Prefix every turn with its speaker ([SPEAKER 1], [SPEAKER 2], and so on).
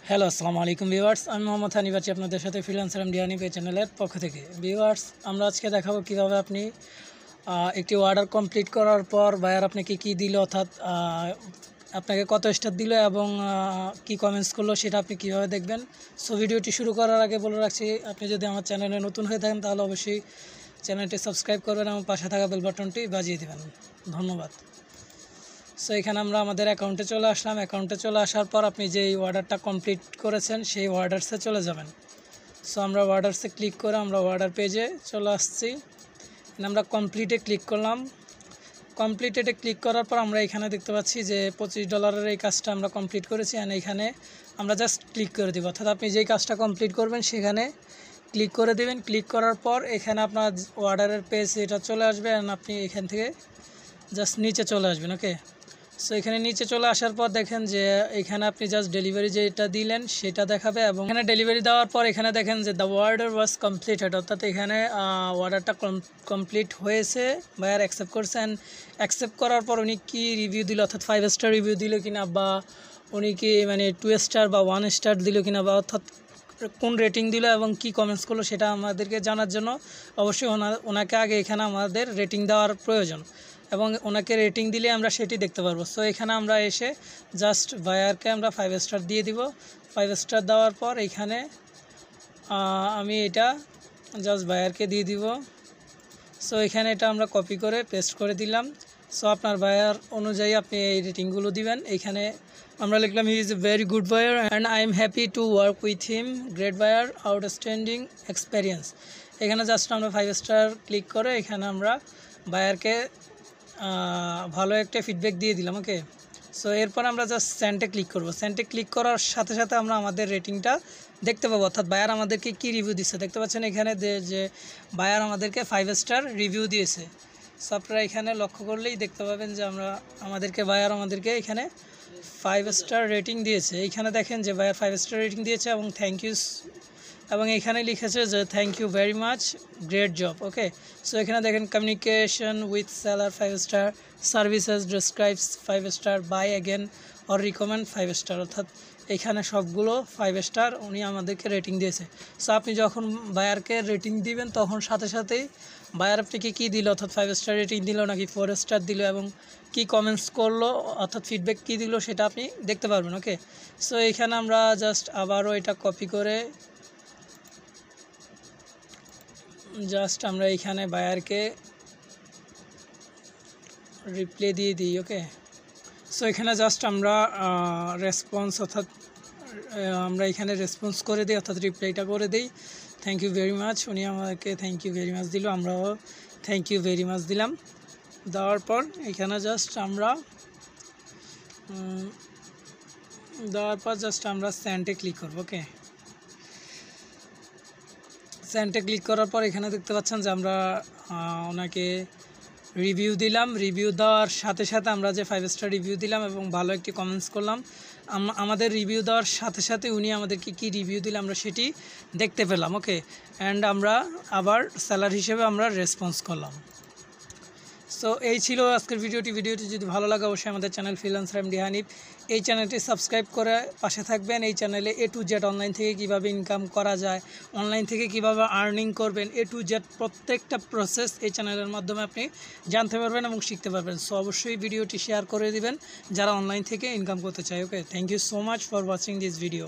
[SPEAKER 1] Hello আসসালামু আলাইকুম viewers, আমি মোহাম্মদ হানিফ আছি আপনাদের সাথে ফ্রিল্যান্সার এমডি হানিফ এই চ্যানেলের পক্ষ থেকে। ভিউয়ার্স, আমরা আজকে দেখাবো কীভাবে আপনি একটি অর্ডার কমপ্লিট করার পর বায়ার আপনাকে কী দিল, অর্থাৎ আপনাকে কত স্টার দিল এবং কি কমেন্টস করলো সেটা আপনি কীভাবে দেখবেন। সো ভিডিওটি শুরু করার আগে বলে রাখছি, আপনি যদি আমার চ্যানেলে নতুন হয়ে থাকেন তাহলে অবশ্যই চ্যানেলটি সাবস্ক্রাইব করবেন এবং পাশে থাকা বেল বাটনটি বাজিয়ে দেবেন। ধন্যবাদ। সো এখানে আমরা আমাদের অ্যাকাউন্টে চলে আসলাম। অ্যাকাউন্টে চলে আসার পর আপনি যেই অর্ডারটা কমপ্লিট করেছেন সেই অর্ডারসে চলে যাবেন। সো আমরা অর্ডারসে ক্লিক করে আমরা অর্ডার পেজে চলে আসছি। আমরা কমপ্লিটে ক্লিক করলাম। কমপ্লিটেডে ক্লিক করার পর আমরা এখানে দেখতে পাচ্ছি যে $25 এই কাজটা আমরা কমপ্লিট করেছি। অ্যান্ড এখানে আমরা জাস্ট ক্লিক করে দেবো, অর্থাৎ আপনি যেই কাজটা কমপ্লিট করবেন সেখানে ক্লিক করে দেবেন। ক্লিক করার পর এখানে আপনার অর্ডারের পেজ এটা চলে আসবে অ্যান্ড আপনি এখান থেকে জাস্ট নিচে চলে আসবেন। ওকে, সো এখানে নিচে চলে আসার পর দেখেন যে এখানে আপনি জাস্ট ডেলিভারি যেটা দিলেন সেটা দেখাবে এবং এখানে ডেলিভারি দেওয়ার পর এখানে দেখেন যে দ্য অর্ডার ওয়াজ কমপ্লিটেড, অর্থাৎ এখানে অর্ডারটা কমপ্লিট হয়েছে, বায়ার অ্যাকসেপ্ট করছেন। অ্যাকসেপ্ট করার পর উনি কী রিভিউ দিল, অর্থাৎ 5 স্টার রিভিউ দিল কিনা, বা উনি কি 2 স্টার বা 1 স্টার দিল কিনা, বা অর্থাৎ কোন রেটিং দিল এবং কি কমেন্টস করলো সেটা আমাদেরকে জানার জন্য অবশ্যই ওনাকে আগে এখানে আমাদের রেটিং দেওয়ার প্রয়োজন এবং ওনাকে রেটিং দিলে আমরা সেটি দেখতে পারবো। সো এখানে আমরা এসে জাস্ট বায়ারকে আমরা 5 স্টার দিয়ে দিব। 5 স্টার দেওয়ার পর এখানে আমি এটা জাস্ট বায়ারকে দিয়ে দিব। সো এখানে এটা আমরা কপি করে পেস্ট করে দিলাম। সো আপনার বায়ার অনুযায়ী আপনি এই রেটিংগুলো দিবেন। এখানে আমরা লিখলাম he is a very good buyer and I am happy to work with him, great buyer, outstanding experience. এখানে জাস্ট আমরা 5 স্টার ক্লিক করে এখানে আমরা বায়ারকে ভালো একটা ফিডব্যাক দিয়ে দিলাম। ওকে, সো এরপর আমরা জাস্ট সেন্টে ক্লিক করব। সেন্টে ক্লিক করার সাথে সাথে আমরা আমাদের রেটিংটা দেখতে পাবো, অর্থাৎ বায়ার আমাদেরকে কী রিভিউ দিচ্ছে দেখতে পাচ্ছেন এখানে যে বায়ার আমাদেরকে 5 স্টার রিভিউ দিয়েছে। সো আপনারা এখানে লক্ষ্য করলেই দেখতে পাবেন যে বায়ার আমাদেরকে এখানে 5 স্টার রেটিং দিয়েছে। এইখানে দেখেন যে বায়ার 5 স্টার রেটিং দিয়েছে এবং থ্যাংক ইউ, এবং এখানে লিখেছে যে thank you very much, great job. Okay, so এখানে দেখেন communication with seller 5 star, services describes 5 star, buy again or recommend 5 star, অর্থাৎ এখানে সবগুলো 5 স্টার উনি আমাদেরকে রেটিং দিয়েছে। সো আপনি যখন বায়ারকে রেটিং দিবেন তখন সাথে সাথেই বায়ার আপনাকে কী দিল, অর্থাৎ 5 স্টার রেটিং দিল নাকি 4 স্টার দিল এবং কি কমেন্টস করলো অর্থাৎ ফিডব্যাক কী দিল সেটা আপনি দেখতে পারবেন। ওকে, সো এখানে আমরা জাস্ট আবারও এটা কপি করে জাস্ট আমরা এইখানে বায়ারকে রিপ্লাই দিয়ে দিই। ওকে, সো এখানে জাস্ট আমরা রেসপন্স, অর্থাৎ আমরা এখানে রেসপন্স করে দিই, অর্থাৎ রিপ্লাইটা করে দিই থ্যাংক ইউ ভেরি মাচ। উনি আমাকে থ্যাংক ইউ ভেরি মাচ দিল, আমরাও থ্যাংক ইউ ভেরি মাচ দিলাম। দেওয়ার পর এখানে জাস্ট আমরা সেন্টে ক্লিক করব। ওকে, সেন্টে ক্লিক করার পর এখানে দেখতে পাচ্ছেন যে আমরা ওনাকে রিভিউ দিলাম। রিভিউ দেওয়ার সাথে সাথে আমরা যে 5 স্টার রিভিউ দিলাম এবং ভালো একটি কমেন্টস করলাম, আমাদের রিভিউ দেওয়ার সাথে সাথে উনি আমাদেরকে কী রিভিউ দিলে আমরা সেটি দেখতে পেলাম। ওকে, অ্যান্ড আমরা আবার সেলার হিসেবে আমরা রেসপন্স করলাম। সো এই ছিল আজকের ভিডিওটি যদি ভালো লাগে অবশ্যই আমাদের চ্যানেল ফ্রিল্যান্সার এমডি হানিফ এই চ্যানেলটি সাবস্ক্রাইব করে পাশে থাকবেন। এই চ্যানেলে A to Z অনলাইন থেকে কিভাবে ইনকাম করা যায়, অনলাইন থেকে কিভাবে আর্নিং করবেন, A to Z প্রত্যেকটা প্রসেস এই চ্যানেলের মাধ্যমে আপনি জানতে পারবেন এবং শিখতে পারবেন। সো অবশ্যই ভিডিওটি শেয়ার করে দিবেন যারা অনলাইন থেকে ইনকাম করতে চায়। Okay, thank you so much for watching this video.